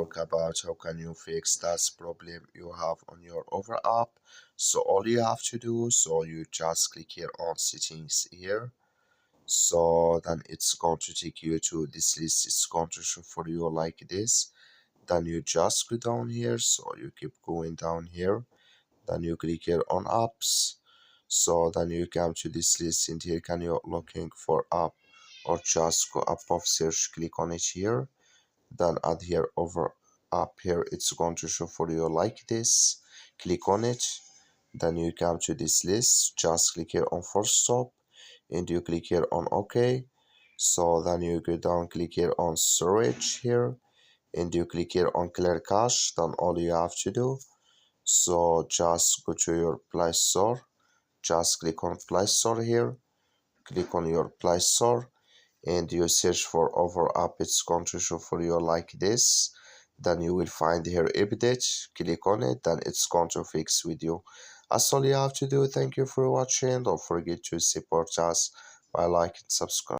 talk about how can you fix that problem you have on your OfferUp. So all you have to do, so you just click here on settings here. So then it's going to take you to this list. It's going to show for you like this. Then you just go down here, so you keep going down here. Then you click here on apps. So then you come to this list, and here can you looking for app, or just go above search, click on it here. Then add here over up here, it's going to show for you like this. Click on it. Then you come to this list, just click here on first stop, and you click here on OK. So then you go down, click here on storage here, and you click here on clear cache. Then all you have to do, so just go to your Play Store, just click on Play Store here, click on your Play Store, and you search for OfferUp. It's going to show for you like this. Then you will find here update, click on it, then it's going to fix with you. That's all you have to do. Thank you for watching. Don't forget to support us by like and subscribe.